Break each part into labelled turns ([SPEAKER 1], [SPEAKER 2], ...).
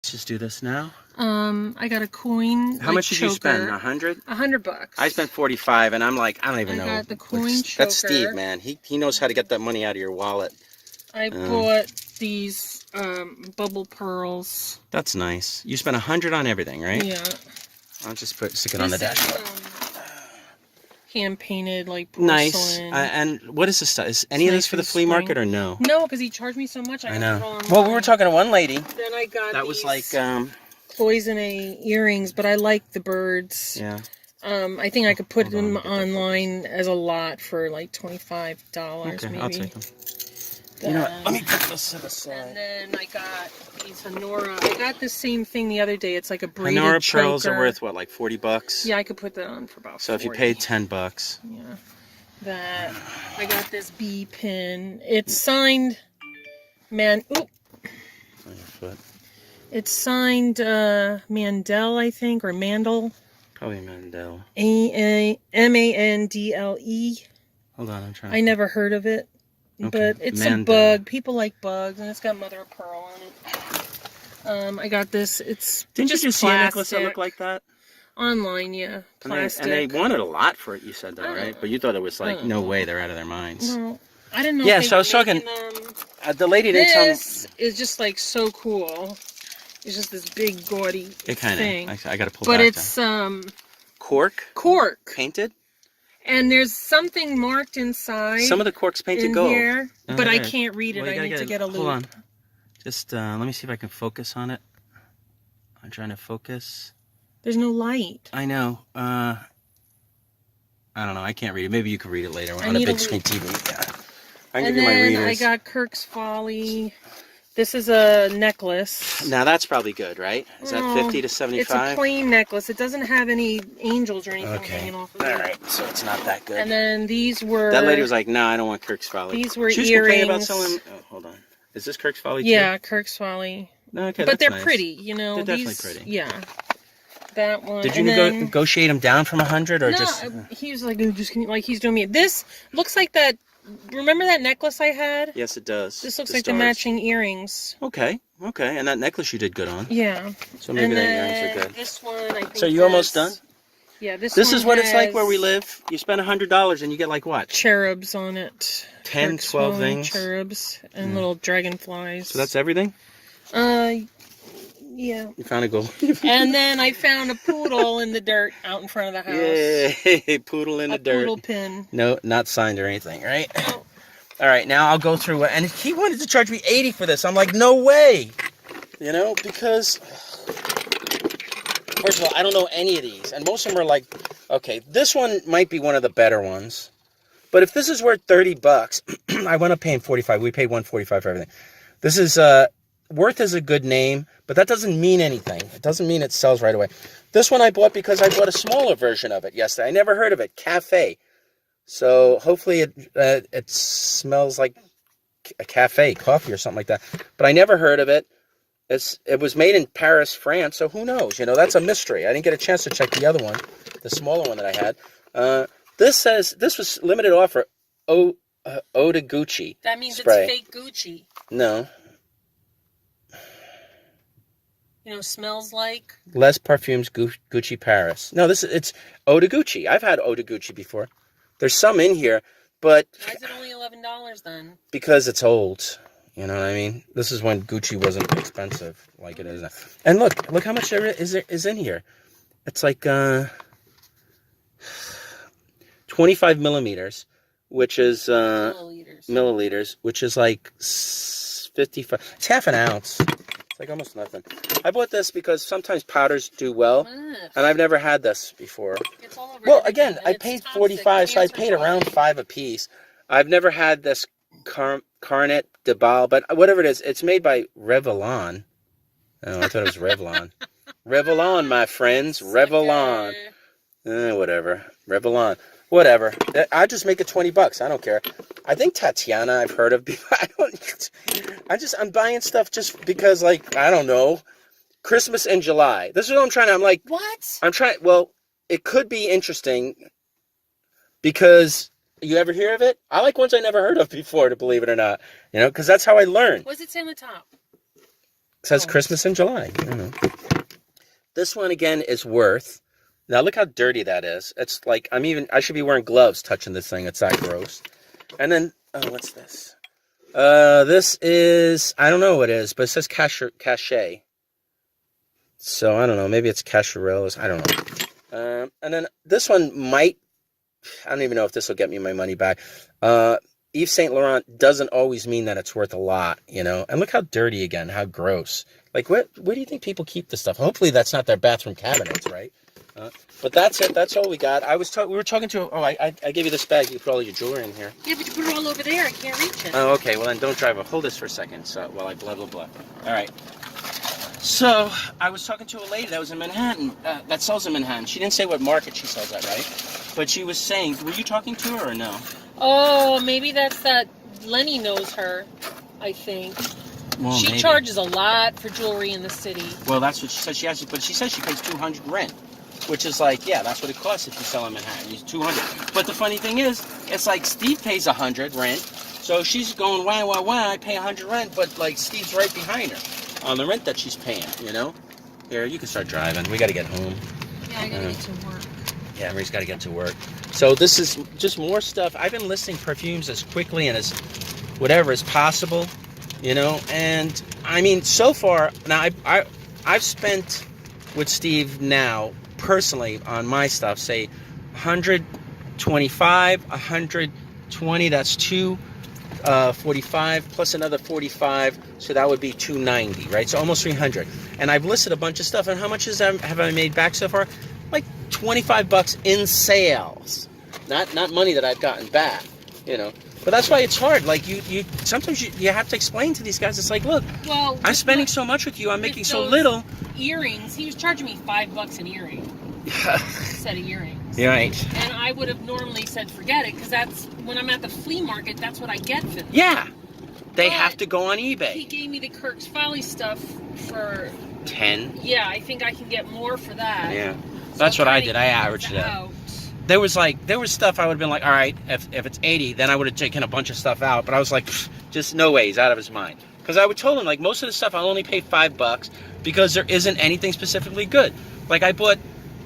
[SPEAKER 1] Let's just do this now.
[SPEAKER 2] I got a coin.
[SPEAKER 1] How much did you spend? $100?
[SPEAKER 2] $100.
[SPEAKER 1] I spent 45, and I'm like, I don't even know.
[SPEAKER 2] I got the coin choker.
[SPEAKER 1] That's Steve, man. He knows how to get that money out of your wallet.
[SPEAKER 2] I bought these bubble pearls.
[SPEAKER 1] That's nice. You spent 100 on everything, right?
[SPEAKER 2] Yeah.
[SPEAKER 1] I'll just stick it on the dashboard.
[SPEAKER 2] Hand painted like porcelain.
[SPEAKER 1] Nice. And what is this stuff? Is any of this for the flea market or no?
[SPEAKER 2] No, because he charged me so much.
[SPEAKER 1] I know. Well, we were talking to one lady.
[SPEAKER 2] Then I got
[SPEAKER 1] that was like
[SPEAKER 2] poison earrings, but I like the birds.
[SPEAKER 1] Yeah.
[SPEAKER 2] I think I could put them online as a lot for like $25
[SPEAKER 1] okay,
[SPEAKER 2] maybe.
[SPEAKER 1] I'll take them. You know what? Let me put this aside.
[SPEAKER 2] And then I got these Honora. I got the same thing the other day. It's like a braided
[SPEAKER 1] Honora
[SPEAKER 2] choker.
[SPEAKER 1] pearls are worth what, like $40?
[SPEAKER 2] Yeah, I could put that on for about
[SPEAKER 1] So
[SPEAKER 2] 40.
[SPEAKER 1] if you paid $10.
[SPEAKER 2] Yeah. That I got this bee pin. It's signed on your
[SPEAKER 1] foot.
[SPEAKER 2] It's signed Mandel, I think, or Mandel.
[SPEAKER 1] Probably Mandel.
[SPEAKER 2] Mandle.
[SPEAKER 1] Hold on, I'm trying.
[SPEAKER 2] I never heard of it.
[SPEAKER 1] Okay.
[SPEAKER 2] But it's
[SPEAKER 1] Mandel.
[SPEAKER 2] a bug. People like bugs, and it's got mother of pearl on it. I got this. It's
[SPEAKER 1] Didn't
[SPEAKER 2] just
[SPEAKER 1] you see a necklace that
[SPEAKER 2] plastic.
[SPEAKER 1] looked like that?
[SPEAKER 2] Online, yeah. Plastic.
[SPEAKER 1] And they wanted a lot for it, you said that, right? But you thought it was like, no way, they're out of their minds.
[SPEAKER 2] No, I didn't know.
[SPEAKER 1] Yeah,
[SPEAKER 2] if they
[SPEAKER 1] so I was
[SPEAKER 2] were
[SPEAKER 1] talking,
[SPEAKER 2] making
[SPEAKER 1] the lady didn't tell me.
[SPEAKER 2] This is just like so cool. It's just this big gaudy thing.
[SPEAKER 1] I got to pull
[SPEAKER 2] but
[SPEAKER 1] back
[SPEAKER 2] it's
[SPEAKER 1] down. Cork? Painted?
[SPEAKER 2] And there's something marked inside.
[SPEAKER 1] Some of the cork's painted
[SPEAKER 2] in
[SPEAKER 1] gold.
[SPEAKER 2] Here, but I can't read it.
[SPEAKER 1] Well,
[SPEAKER 2] I need to get a loop.
[SPEAKER 1] Hold on. Just let me see if I can focus on it. I'm trying to focus.
[SPEAKER 2] There's no light.
[SPEAKER 1] I know. I don't know. I can't read it. Maybe you can read it later on a big screen TV. Yeah. I can give you my readers.
[SPEAKER 2] I got Kirk's Folly. This is a necklace.
[SPEAKER 1] Now that's probably good, right? Is that 50 to 75?
[SPEAKER 2] It's a plain necklace. It doesn't have any angels or anything hanging off of it.
[SPEAKER 1] All right. So it's not that good.
[SPEAKER 2] And then these were...
[SPEAKER 1] That lady was like, no, I don't want Kirk's Folly.
[SPEAKER 2] These were
[SPEAKER 1] she was
[SPEAKER 2] earrings.
[SPEAKER 1] About selling... Oh, hold on. Is this Kirk's Folly too?
[SPEAKER 2] Yeah, Kirk's Folly.
[SPEAKER 1] No, okay,
[SPEAKER 2] but they're
[SPEAKER 1] nice.
[SPEAKER 2] pretty, you know.
[SPEAKER 1] They're definitely pretty.
[SPEAKER 2] Yeah. That one.
[SPEAKER 1] Did you negotiate him down from 100 or just?
[SPEAKER 2] He was like, he's doing me. This looks like that. Remember that necklace I had?
[SPEAKER 1] Yes, it does.
[SPEAKER 2] This looks like the matching earrings.
[SPEAKER 1] Okay. And that necklace you did good on.
[SPEAKER 2] Yeah.
[SPEAKER 1] So maybe the earrings are good.
[SPEAKER 2] This one, I think.
[SPEAKER 1] So you almost done?
[SPEAKER 2] Yeah, this
[SPEAKER 1] is what it's like where we live. You spend $100 and you get like what?
[SPEAKER 2] Cherubs on it.
[SPEAKER 1] 10, 12 things.
[SPEAKER 2] Cherubs and little dragonflies.
[SPEAKER 1] So that's everything?
[SPEAKER 2] Yeah.
[SPEAKER 1] You found a gold.
[SPEAKER 2] And then I found a poodle in the dirt out in front of the house.
[SPEAKER 1] Yay, poodle in the dirt.
[SPEAKER 2] Poodle pin.
[SPEAKER 1] No, not signed or anything, right? Oh. All right, now I'll go through it. And he wanted to charge me $80 for this. I'm like, no way. You know, because first of all, I don't know any of these. And most of them are like, okay, this one might be one of the better ones. But if this is worth $30, I went up paying $45. We paid $145 for everything. This is Worth is a good name, but that doesn't mean anything. It doesn't mean it sells right away. This one I bought because I bought a smaller version of it yesterday. I never heard of it, Cafe. So hopefully it smells like a cafe, coffee or something like that. But I never heard of it. It was made in Paris, France, so who knows? You know, that's a mystery. I didn't get a chance to check the other one, the smaller one that I had. This was limited offer, Eau de Gucci.
[SPEAKER 2] That means
[SPEAKER 1] spray.
[SPEAKER 2] It's fake Gucci.
[SPEAKER 1] No.
[SPEAKER 2] You know, smells like?
[SPEAKER 1] Les Parfums Gucci Paris. No, it's Eau de Gucci. I've had Eau de Gucci before. There's some in here, but...
[SPEAKER 2] Why is it only $11 then?
[SPEAKER 1] Because it's old. You know what I mean? This is when Gucci wasn't expensive like it is now. And look how much there is in here. It's like 25 millimeters, which is... milliliters, which is like 55... It's half an ounce. Like almost nothing. I bought this because sometimes powders do well, and I've never had this before.
[SPEAKER 2] It's all over
[SPEAKER 1] well, again, I paid $45, so I paid around $5 a piece. I've never had this Carnet de Bal, but whatever it is, it's made by Revlon. Oh, I thought it was Revlon. Revlon, my friends, Revlon. Whatever, Revlon. Whatever. I just make it $20. I don't care. I think Tatiana I've heard of before. I'm buying stuff just because, like, I don't know. Christmas in July. This is what I'm trying to, I'm like.
[SPEAKER 2] What?
[SPEAKER 1] Well, it could be interesting because you ever hear of it? I like ones I never heard of before, to believe it or not. You know, because that's how I learn.
[SPEAKER 2] What does it say on the top?
[SPEAKER 1] says
[SPEAKER 2] Oh.
[SPEAKER 1] Christmas in July. I don't know. This one again is worth. Now look how dirty that is. It's like I should be wearing gloves touching this thing. It's that gross. And then what's this? This is, I don't know what it is, but it says cachet. So I don't know. Maybe it's Cacharellas. I don't know. And then this one I don't even know if this will get me my money back. Yves Saint Laurent doesn't always mean that it's worth a lot, you know. And look how dirty again, how gross. Like, where do you think people keep this stuff? Hopefully that's not their bathroom cabinets, right? But that's it. That's all we got. We were talking to. Oh, I gave you this bag. You put all your jewelry in here.
[SPEAKER 2] Yeah, but you put it all over there. I can't reach it.
[SPEAKER 1] Oh, okay. Well, then don't drive. Hold this for a second. So while I blah blah blah. All right. So I was talking to a lady that was in Manhattan. That sells in Manhattan. She didn't say what market she sells at, right? But she was saying, were you talking to her or no?
[SPEAKER 2] Oh, maybe that's that. Lenny knows her, I think.
[SPEAKER 1] Well,
[SPEAKER 2] she
[SPEAKER 1] maybe.
[SPEAKER 2] charges a lot for jewelry in the city.
[SPEAKER 1] Well, that's what she said. But she says she pays $200 rent, which is like, yeah, that's what it costs if you sell in Manhattan. It's $200. But the funny thing is, it's like Steve pays $100 rent, so she's going wah. I pay $100 rent, but like Steve's right behind her on the rent that she's paying. You know. Here, you can start driving. We got to get home.
[SPEAKER 2] Yeah, I gotta get to work.
[SPEAKER 1] Yeah, Marie's got to get to work. So this is just more stuff. I've been listing perfumes as quickly and as whatever as possible. You know, and I mean, so far now, I've spent with Steve now personally on my stuff, say 125, 120. That's 245 plus another 45, so that would be 290, right? So almost 300. And I've listed a bunch of stuff. And how much have I made back so far? Like $25 in sales, not money that I've gotten back. You know. But that's why it's hard. Like you sometimes you have to explain to these guys. It's like, look,
[SPEAKER 2] Well,
[SPEAKER 1] I'm spending so much with you. I'm making so
[SPEAKER 2] those
[SPEAKER 1] little.
[SPEAKER 2] Earrings. He was charging me $5 an earring. Set of earrings.
[SPEAKER 1] You're right.
[SPEAKER 2] And I would have normally said forget it because that's when I'm at the flea market. That's what I get for them.
[SPEAKER 1] Yeah, they
[SPEAKER 2] But
[SPEAKER 1] have to go on
[SPEAKER 2] He
[SPEAKER 1] eBay.
[SPEAKER 2] gave me the Kirk's Folly stuff for
[SPEAKER 1] 10.
[SPEAKER 2] Yeah, I think I can get more for that.
[SPEAKER 1] Yeah,
[SPEAKER 2] So
[SPEAKER 1] that's
[SPEAKER 2] I'm
[SPEAKER 1] what I
[SPEAKER 2] trying
[SPEAKER 1] did.
[SPEAKER 2] to
[SPEAKER 1] I
[SPEAKER 2] get
[SPEAKER 1] averaged it out.
[SPEAKER 2] out.
[SPEAKER 1] There was stuff I would have been like, all right, if it's 80, then I would have taken a bunch of stuff out. But I was like, pfft, just no way, he's out of his mind. Because I would told him, like, most of the stuff I'll only pay $5 because there isn't anything specifically good. Like, I bought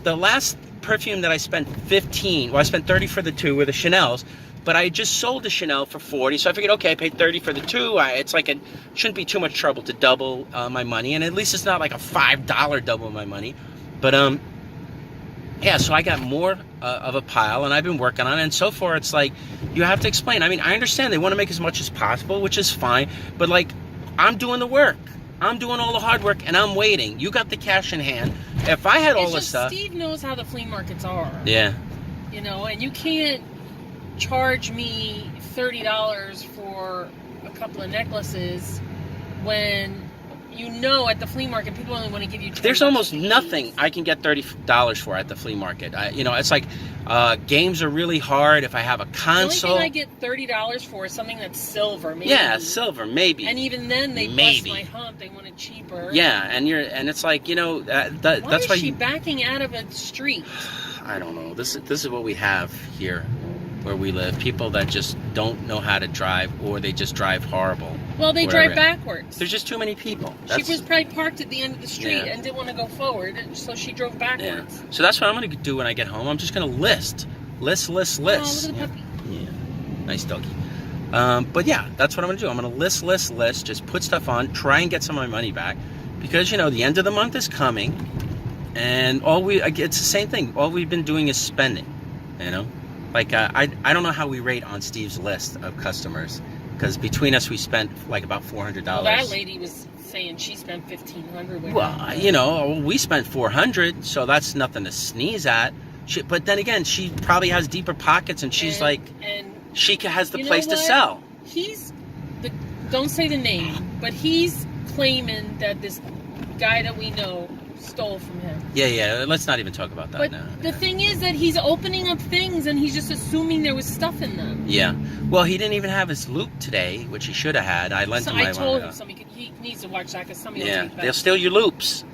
[SPEAKER 1] the last perfume that I spent 15. Well, I spent 30 for the two with the Chanel's, but I just sold the Chanel for 40. So I figured, okay, I paid 30 for the two. It's like it shouldn't be too much trouble to double my money, and at least it's not like a $5 double my money. But yeah, so I got more of a pile, and I've been working on it. And so far, it's like you have to explain. I mean, I understand they want to make as much as possible, which is fine. But like, I'm doing the work. I'm doing all the hard work, and I'm waiting. You got the cash in hand. If I had all
[SPEAKER 2] It's
[SPEAKER 1] this
[SPEAKER 2] just
[SPEAKER 1] stuff,
[SPEAKER 2] Steve knows how the flea markets are.
[SPEAKER 1] yeah,
[SPEAKER 2] You know, and you can't charge me $30 for a couple of necklaces when you know at the flea market people only want to give you $10
[SPEAKER 1] there's almost
[SPEAKER 2] a piece.
[SPEAKER 1] nothing I can get $30 for at the flea market. You know, it's like games are really hard. If I have a
[SPEAKER 2] The
[SPEAKER 1] console,
[SPEAKER 2] only thing I get $30 for is something that's silver, maybe.
[SPEAKER 1] yeah, silver maybe.
[SPEAKER 2] And even then, they
[SPEAKER 1] Maybe.
[SPEAKER 2] bust my hump. They want it cheaper.
[SPEAKER 1] Yeah, and it's like, you know,
[SPEAKER 2] Why
[SPEAKER 1] that's
[SPEAKER 2] is
[SPEAKER 1] why
[SPEAKER 2] she
[SPEAKER 1] you.
[SPEAKER 2] backing out of a street?
[SPEAKER 1] I don't know. This is what we have here where we live. People that just don't know how to drive, or they just drive horrible.
[SPEAKER 2] Well, they
[SPEAKER 1] Wherever.
[SPEAKER 2] drive backwards.
[SPEAKER 1] There's just too many people.
[SPEAKER 2] She was probably parked at the end of the street
[SPEAKER 1] Yeah.
[SPEAKER 2] and didn't want to go forward, and so she drove
[SPEAKER 1] yeah.
[SPEAKER 2] backwards.
[SPEAKER 1] So that's what I'm going to do when I get home. I'm just going to list.
[SPEAKER 2] Oh, look at the
[SPEAKER 1] Yeah.
[SPEAKER 2] puppy.
[SPEAKER 1] Yeah. Nice doggy. But yeah, that's what I'm going to do. I'm going to list, just put stuff on, try and get some of my money back. Because, you know, the end of the month is coming. And it's the same thing. All we've been doing is spending, you know? Like, I don't know how we rate on Steve's list of customers. Because between us, we spent like about $400.
[SPEAKER 2] Well, that lady was saying she spent $1,500 with
[SPEAKER 1] Well,
[SPEAKER 2] her.
[SPEAKER 1] you know, we spent $400, so that's nothing to sneeze at. But then again, she probably has deeper pockets, and she's
[SPEAKER 2] and
[SPEAKER 1] she has the
[SPEAKER 2] you know
[SPEAKER 1] place to
[SPEAKER 2] what?
[SPEAKER 1] sell.
[SPEAKER 2] Don't say the name, but he's claiming that this guy that we know stole from him.
[SPEAKER 1] Yeah. Let's not even talk about that
[SPEAKER 2] But
[SPEAKER 1] now.
[SPEAKER 2] the thing is that he's opening up things and he's just assuming there was stuff in them.
[SPEAKER 1] Yeah. Well, he didn't even have his loop today, which he should have had. I lent
[SPEAKER 2] So
[SPEAKER 1] him
[SPEAKER 2] I
[SPEAKER 1] my
[SPEAKER 2] told
[SPEAKER 1] one.
[SPEAKER 2] him he needs to watch that because somebody will
[SPEAKER 1] Yeah,
[SPEAKER 2] take that.
[SPEAKER 1] they'll steal your loops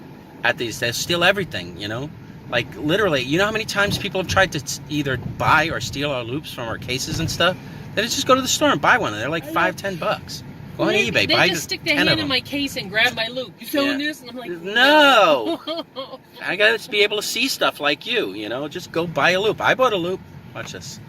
[SPEAKER 1] at these. They'll steal everything, you know? Like, literally, you know how many times people have tried to either buy or steal our loops from our cases and stuff? They just go to the store and buy one, and they're like $5-10. Go on eBay.
[SPEAKER 2] They
[SPEAKER 1] Buy
[SPEAKER 2] just stick their
[SPEAKER 1] 10 of
[SPEAKER 2] hand in
[SPEAKER 1] them.
[SPEAKER 2] my case and grab my loop. You selling this? And I'm like,
[SPEAKER 1] No. I got to be able to see stuff like you. You know, just go buy a loop. I bought a loop. Watch this.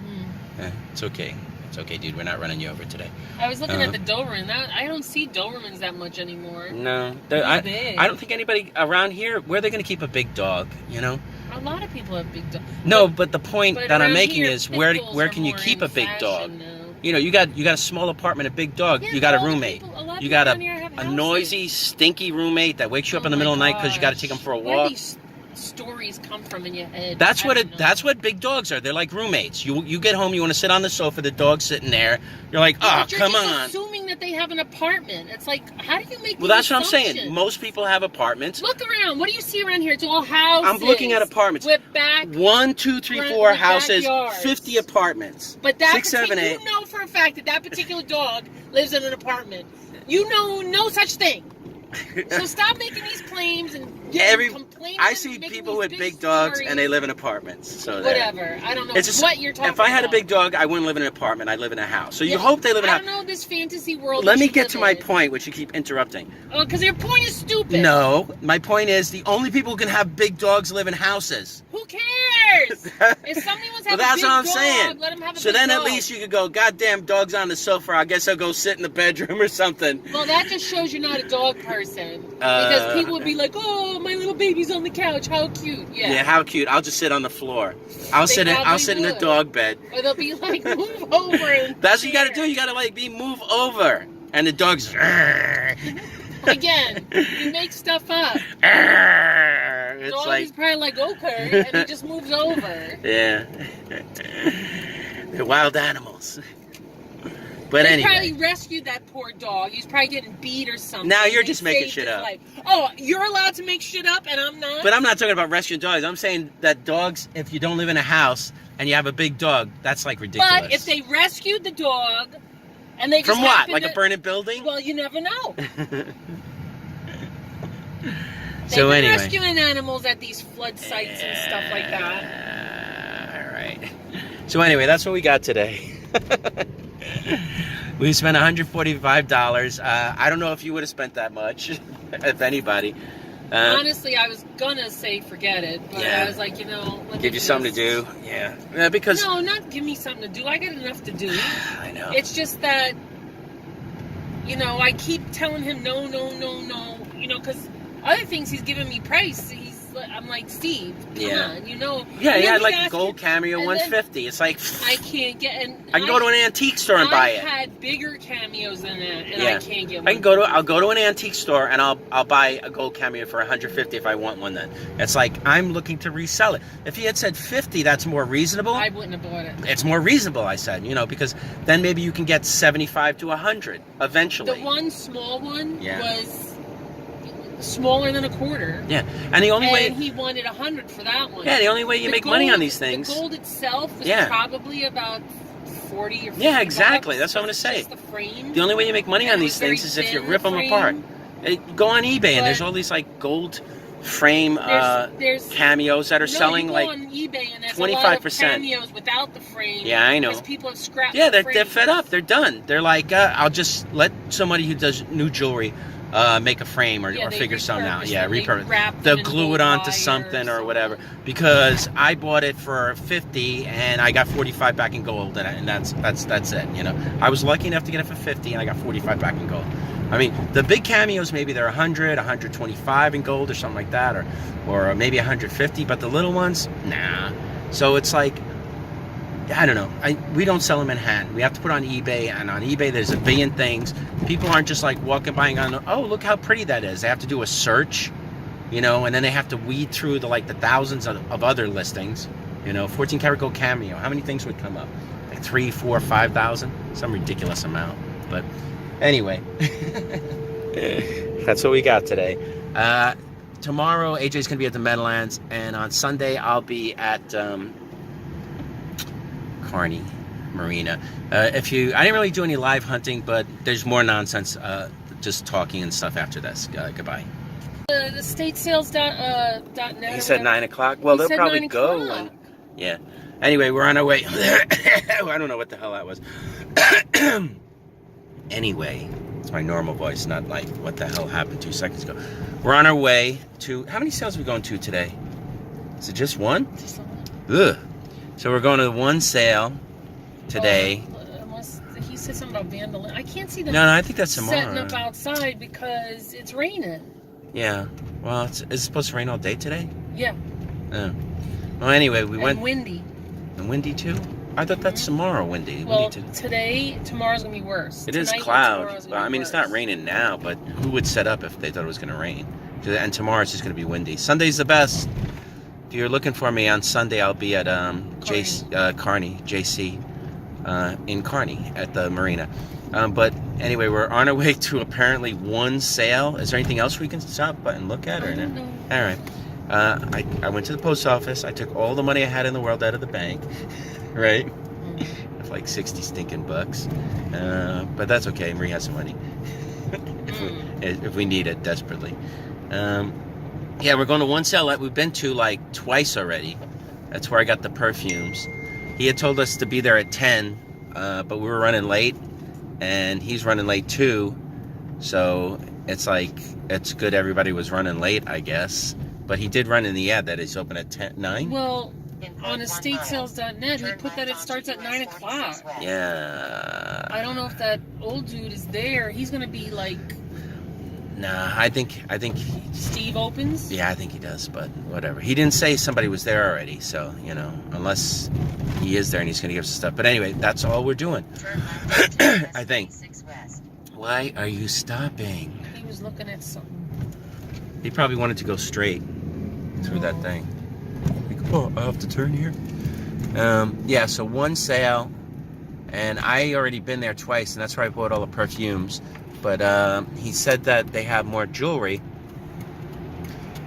[SPEAKER 1] It's okay. It's okay, dude. We're not running you over today.
[SPEAKER 2] I was looking at the Doberman. I don't see Dobermans that much anymore.
[SPEAKER 1] No,
[SPEAKER 2] They're
[SPEAKER 1] I don't think anybody around here. Where are they going to keep a big dog? You know.
[SPEAKER 2] A lot of people have big dogs.
[SPEAKER 1] No, but the point
[SPEAKER 2] But
[SPEAKER 1] that I'm
[SPEAKER 2] around
[SPEAKER 1] making
[SPEAKER 2] here,
[SPEAKER 1] is
[SPEAKER 2] pit
[SPEAKER 1] where
[SPEAKER 2] bulls are
[SPEAKER 1] can you
[SPEAKER 2] more
[SPEAKER 1] keep
[SPEAKER 2] in
[SPEAKER 1] a big dog?
[SPEAKER 2] fashion now.
[SPEAKER 1] You know, you got a small apartment, a big dog.
[SPEAKER 2] Yeah,
[SPEAKER 1] You got a
[SPEAKER 2] but lot of
[SPEAKER 1] roommate.
[SPEAKER 2] people- lot of
[SPEAKER 1] You
[SPEAKER 2] people
[SPEAKER 1] got
[SPEAKER 2] down here have
[SPEAKER 1] a
[SPEAKER 2] houses.
[SPEAKER 1] noisy, stinky roommate that wakes you up in the
[SPEAKER 2] Oh
[SPEAKER 1] middle of the
[SPEAKER 2] my
[SPEAKER 1] night because you got to
[SPEAKER 2] gosh.
[SPEAKER 1] take him for a
[SPEAKER 2] Where
[SPEAKER 1] walk.
[SPEAKER 2] these stories come from in your head?
[SPEAKER 1] That's
[SPEAKER 2] I
[SPEAKER 1] what
[SPEAKER 2] don't know.
[SPEAKER 1] That's what big dogs are. They're like roommates. You get home, you want to sit on the sofa, the dog's sitting there. You're like, oh,
[SPEAKER 2] But you're
[SPEAKER 1] come
[SPEAKER 2] just
[SPEAKER 1] on.
[SPEAKER 2] assuming that they have an apartment. It's like, how do you make?
[SPEAKER 1] Well,
[SPEAKER 2] these
[SPEAKER 1] that's what I'm saying.
[SPEAKER 2] assumptions?
[SPEAKER 1] Most people have apartments.
[SPEAKER 2] Look around. What do you see around here? It's all houses.
[SPEAKER 1] I'm looking at apartments.
[SPEAKER 2] with back.
[SPEAKER 1] 1, 2, 3,
[SPEAKER 2] Front
[SPEAKER 1] 4
[SPEAKER 2] with
[SPEAKER 1] houses,
[SPEAKER 2] backyards.
[SPEAKER 1] 50 apartments.
[SPEAKER 2] But that
[SPEAKER 1] 6, 7, 8.
[SPEAKER 2] you know for a fact that that particular dog lives in an apartment. You know no such thing. So stop making these claims and complaining.
[SPEAKER 1] I
[SPEAKER 2] and
[SPEAKER 1] see
[SPEAKER 2] making
[SPEAKER 1] people
[SPEAKER 2] these
[SPEAKER 1] with big dogs and they live in apartments. So there.
[SPEAKER 2] whatever. I don't know
[SPEAKER 1] It's just,
[SPEAKER 2] what you're talking
[SPEAKER 1] if I had a
[SPEAKER 2] about.
[SPEAKER 1] big dog, I wouldn't live in an apartment. I'd live in a house. So you
[SPEAKER 2] Yeah,
[SPEAKER 1] hope they live in a
[SPEAKER 2] I
[SPEAKER 1] house.
[SPEAKER 2] don't know this fantasy world.
[SPEAKER 1] Let
[SPEAKER 2] that
[SPEAKER 1] me
[SPEAKER 2] you
[SPEAKER 1] get
[SPEAKER 2] live
[SPEAKER 1] to my
[SPEAKER 2] in.
[SPEAKER 1] point, which you keep interrupting.
[SPEAKER 2] Oh, because your point is stupid.
[SPEAKER 1] No, my point is the only people who can have big dogs live in houses.
[SPEAKER 2] Who cares? If somebody wants to
[SPEAKER 1] Well,
[SPEAKER 2] have
[SPEAKER 1] that's
[SPEAKER 2] a big
[SPEAKER 1] what I'm
[SPEAKER 2] dog,
[SPEAKER 1] saying.
[SPEAKER 2] let them have a
[SPEAKER 1] So
[SPEAKER 2] big
[SPEAKER 1] then
[SPEAKER 2] dog.
[SPEAKER 1] at least you could go, goddamn, dog's on the sofa. I guess I'll go sit in the bedroom or something.
[SPEAKER 2] Well, that just shows you're not a dog person. Because people would be like, "Oh, my little baby's on the couch. How cute!"
[SPEAKER 1] Yeah, how cute. I'll just sit on the floor. I'll
[SPEAKER 2] They
[SPEAKER 1] sit in
[SPEAKER 2] probably
[SPEAKER 1] the
[SPEAKER 2] would.
[SPEAKER 1] dog bed.
[SPEAKER 2] Or they'll be like, "Move over." And
[SPEAKER 1] That's what you got to
[SPEAKER 2] share.
[SPEAKER 1] do. You got to like move over. And the dog's
[SPEAKER 2] Again, you make stuff up.
[SPEAKER 1] It's
[SPEAKER 2] Dog
[SPEAKER 1] like,
[SPEAKER 2] is probably like, "Okay," and he just moves over.
[SPEAKER 1] yeah. They're wild animals. But
[SPEAKER 2] They
[SPEAKER 1] anyway.
[SPEAKER 2] probably rescued that poor dog. He's probably getting beat or something.
[SPEAKER 1] Now you're
[SPEAKER 2] They
[SPEAKER 1] just making
[SPEAKER 2] saved
[SPEAKER 1] shit
[SPEAKER 2] his
[SPEAKER 1] up.
[SPEAKER 2] life. Oh, you're allowed to make shit up, and I'm not.
[SPEAKER 1] But I'm not talking about rescuing dogs. I'm saying that dogs, if you don't live in a house and you have a big dog, that's like ridiculous.
[SPEAKER 2] But if they rescued the dog, and they just
[SPEAKER 1] From what?
[SPEAKER 2] happened
[SPEAKER 1] Like
[SPEAKER 2] to,
[SPEAKER 1] a burning building?
[SPEAKER 2] well, you never know.
[SPEAKER 1] So
[SPEAKER 2] They've been
[SPEAKER 1] anyway.
[SPEAKER 2] rescuing animals at these flood sites and stuff like that.
[SPEAKER 1] All right. So anyway, that's what we got today. We spent $145. I don't know if you would have spent that much, if anybody.
[SPEAKER 2] Honestly, I was gonna say forget it, but
[SPEAKER 1] Yeah.
[SPEAKER 2] I was like, let me
[SPEAKER 1] Give you something to do. Yeah. Because
[SPEAKER 2] No, not give me something to do. I got enough to do.
[SPEAKER 1] I know.
[SPEAKER 2] It's just that, I keep telling him no, because other things he's giving me price. I'm like, Steve, come on,
[SPEAKER 1] Yeah,
[SPEAKER 2] And
[SPEAKER 1] he
[SPEAKER 2] then
[SPEAKER 1] had like
[SPEAKER 2] asked
[SPEAKER 1] gold
[SPEAKER 2] me-
[SPEAKER 1] cameo
[SPEAKER 2] and
[SPEAKER 1] 150. It's like
[SPEAKER 2] I can't get, and
[SPEAKER 1] I can go to an antique store and buy it.
[SPEAKER 2] I had bigger cameos than that, and
[SPEAKER 1] Yeah.
[SPEAKER 2] I can't get one.
[SPEAKER 1] I'll go to an antique store and I'll buy a gold cameo for 150 if I want one. Then it's like I'm looking to resell it. If he had said 50, that's more reasonable.
[SPEAKER 2] I wouldn't have bought it.
[SPEAKER 1] It's more reasonable, I said, because then maybe you can get 75 to 100 eventually.
[SPEAKER 2] The one small one
[SPEAKER 1] Yeah.
[SPEAKER 2] was smaller than a quarter.
[SPEAKER 1] Yeah, and the only
[SPEAKER 2] And
[SPEAKER 1] way.
[SPEAKER 2] he wanted 100 for that one.
[SPEAKER 1] Yeah, the only way you
[SPEAKER 2] The
[SPEAKER 1] make money on
[SPEAKER 2] gold-
[SPEAKER 1] these things.
[SPEAKER 2] The gold itself was
[SPEAKER 1] Yeah.
[SPEAKER 2] probably about 40 or 50
[SPEAKER 1] Yeah, exactly.
[SPEAKER 2] bucks.
[SPEAKER 1] That's what I'm gonna say.
[SPEAKER 2] Just the frame.
[SPEAKER 1] The only way you make money
[SPEAKER 2] And
[SPEAKER 1] on
[SPEAKER 2] it
[SPEAKER 1] these
[SPEAKER 2] was very
[SPEAKER 1] things is if you
[SPEAKER 2] thin,
[SPEAKER 1] rip
[SPEAKER 2] the
[SPEAKER 1] them
[SPEAKER 2] frame.
[SPEAKER 1] apart. Go on eBay and there's
[SPEAKER 2] But-
[SPEAKER 1] all these like gold frame
[SPEAKER 2] There's
[SPEAKER 1] cameos that are selling
[SPEAKER 2] you go
[SPEAKER 1] like.
[SPEAKER 2] on eBay and there's
[SPEAKER 1] 25%.
[SPEAKER 2] a lot of cameos without the frame.
[SPEAKER 1] Yeah, I know.
[SPEAKER 2] Because people have scrapped
[SPEAKER 1] Yeah,
[SPEAKER 2] the
[SPEAKER 1] they're
[SPEAKER 2] frame.
[SPEAKER 1] fed up. They're done. They're like, I'll just let somebody who does new jewelry make a frame or
[SPEAKER 2] They
[SPEAKER 1] figure something out.
[SPEAKER 2] repurpose
[SPEAKER 1] Yeah,
[SPEAKER 2] them. They
[SPEAKER 1] repurpose.
[SPEAKER 2] wrap them
[SPEAKER 1] They'll
[SPEAKER 2] in
[SPEAKER 1] glue
[SPEAKER 2] gold
[SPEAKER 1] it onto
[SPEAKER 2] wire
[SPEAKER 1] something or whatever. Because I bought it for 50 and I got 45 back in gold, and that's it. I was lucky enough to get it for 50 and I got 45 back in gold. I mean, the big cameos maybe they're 100, 125 in gold or something like that, or maybe 150. But the little ones, nah. So it's like, I don't know. We don't sell them in hand. We have to put on eBay, and on eBay there's a billion things. People aren't just like walking by and going, oh, look how pretty that is. They have to do a search, and then they have to weed through the thousands of other listings. 14 karat gold cameo. How many things would come up? Like 3, 4, 5,000? Some ridiculous amount. But anyway, that's what we got today. Tomorrow, AJ's going to be at the Meadowlands, and on Sunday, I'll be at Kearney Marina. I didn't really do any live hunting, but there's more nonsense, just talking and stuff after this. Goodbye.
[SPEAKER 2] The statesales.net.
[SPEAKER 1] He said 9 o'clock. Well,
[SPEAKER 2] He
[SPEAKER 1] they'll
[SPEAKER 2] said
[SPEAKER 1] probably
[SPEAKER 2] 9
[SPEAKER 1] go.
[SPEAKER 2] o'clock.
[SPEAKER 1] And, yeah. Anyway, we're on our way. I don't know what the hell that was. Anyway, It's my normal voice, not like what the hell happened 2 seconds ago. We're on our way to, how many sales are we going to today? Is it just one?
[SPEAKER 2] Just
[SPEAKER 1] Ugh. So we're going to one sale today.
[SPEAKER 2] Unless he said something about vandalism. I can't see them
[SPEAKER 1] No, I think that's
[SPEAKER 2] setting
[SPEAKER 1] tomorrow.
[SPEAKER 2] up outside because it's raining.
[SPEAKER 1] Yeah. Well, is it supposed to rain all day today?
[SPEAKER 2] Yeah.
[SPEAKER 1] Oh. Well, anyway, we
[SPEAKER 2] And
[SPEAKER 1] went.
[SPEAKER 2] windy.
[SPEAKER 1] And windy too? I thought that's tomorrow, windy.
[SPEAKER 2] Well,
[SPEAKER 1] Windy too.
[SPEAKER 2] tomorrow's gonna be worse.
[SPEAKER 1] It is
[SPEAKER 2] Tonight and
[SPEAKER 1] cloud.
[SPEAKER 2] tomorrow's gonna
[SPEAKER 1] Well,
[SPEAKER 2] be
[SPEAKER 1] I mean, it's
[SPEAKER 2] worse.
[SPEAKER 1] not raining now, but who would set up if they thought it was going to rain? And tomorrow it's just going to be windy. Sunday's the best. If you're looking for me on Sunday, I'll be at Kearney, JC, in Kearney at the marina. But anyway, we're on our way to apparently one sale. Is there anything else we can stop and look at? Or
[SPEAKER 2] I don't
[SPEAKER 1] no?
[SPEAKER 2] know.
[SPEAKER 1] All right. I went to the post office. I took all the money I had in the world out of the bank, right? Of like 60 stinking bucks. But that's okay. Marie has some money if we need it desperately. Yeah, we're going to one sale that we've been to like twice already. That's where I got the perfumes. He had told us to be there at 10, but we were running late, and he's running late too. So it's like, it's good everybody was running late, I guess. But he did run in the ad that it's open at 9.
[SPEAKER 2] Well, on estatesales.net, he put that it starts at 9 o'clock.
[SPEAKER 1] Yeah.
[SPEAKER 2] I don't know if that old dude is there. He's gonna be like
[SPEAKER 1] Nah, I think
[SPEAKER 2] Steve opens.
[SPEAKER 1] yeah, I think he does, but whatever. He didn't say somebody was there already, so, you know, unless he is there and he's going to give us stuff. But anyway, that's all we're doing. I think. Why are you stopping?
[SPEAKER 2] He was looking at something.
[SPEAKER 1] He probably wanted to go straight through that thing. Like, oh, I have to turn here? Yeah, so one sale, and I already been there twice, and that's where I bought all the perfumes. But he said that they have more jewelry.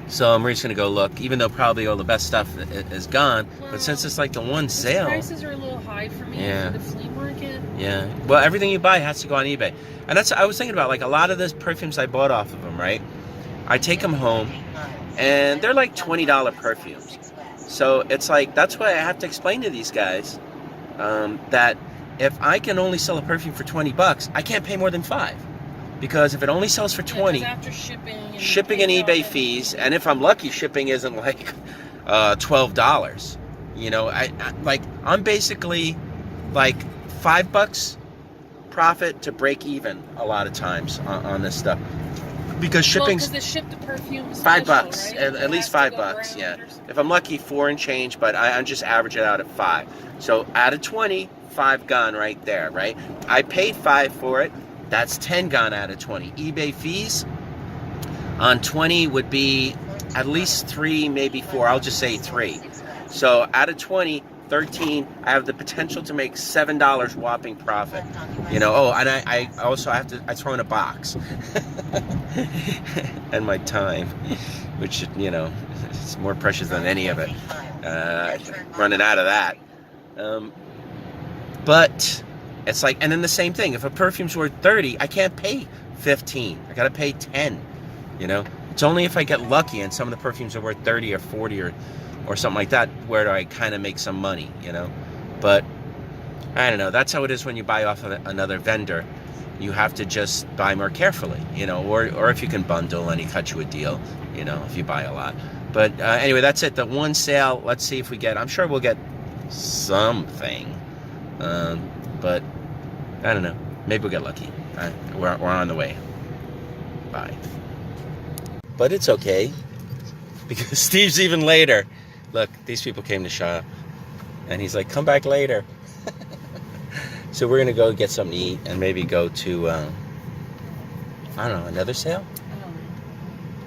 [SPEAKER 1] So Marie's going to go look, even though probably all the best stuff is gone. But since it's like the one sale.
[SPEAKER 2] Prices are a little high for me
[SPEAKER 1] Yeah.
[SPEAKER 2] for the flea market.
[SPEAKER 1] Yeah. Well, everything you buy has to go on eBay. And that's, I was thinking about, like, a lot of the perfumes I bought off of them, right? I take them home, and they're like $20 perfumes. So it's like, that's why I have to explain to these guys that if I can only sell a perfume for $20, I can't pay more than $5. Because if it only sells for 20,
[SPEAKER 2] Yeah, 'cause after
[SPEAKER 1] shipping and eBay fees, and if I'm lucky, shipping isn't like $12. You know, I'm basically like $5 profit to break even a lot of times on this stuff, because shipping's
[SPEAKER 2] the ship to perfume is
[SPEAKER 1] $5,
[SPEAKER 2] special, right?
[SPEAKER 1] at least $5. Yeah, if I'm lucky, 4 and change, but I just average it out at 5. So out of 20, 5 gone right there, right? I paid 5 for it. That's 10 gone out of 20. eBay fees on 20 would be at least 3, maybe 4. I'll just say 3. So out of 20, 13, I have the potential to make $7 whopping profit. You know, oh, and I also have to, I throw in a box. And my time, which, you know, is more precious than any of it. Running out of that. But it's like, and then the same thing. If a perfume's worth 30, I can't pay 15. I gotta pay 10. You know, it's only if I get lucky and some of the perfumes are worth 30 or 40 or something like that where I kind of make some money. You know, but I don't know. That's how it is when you buy off of another vendor. You have to just buy more carefully. You know, or if you can bundle and he cut you a deal. You know, if you buy a lot. But anyway, that's it. The one sale. Let's see if we get. I'm sure we'll get something. But I don't know. Maybe we'll get lucky. We're on the way. Bye. But it's okay, because Steve's even later. Look, these people came to shop, and he's like, "Come back later." So we're gonna go get something to eat, and maybe go to I don't know, another sale.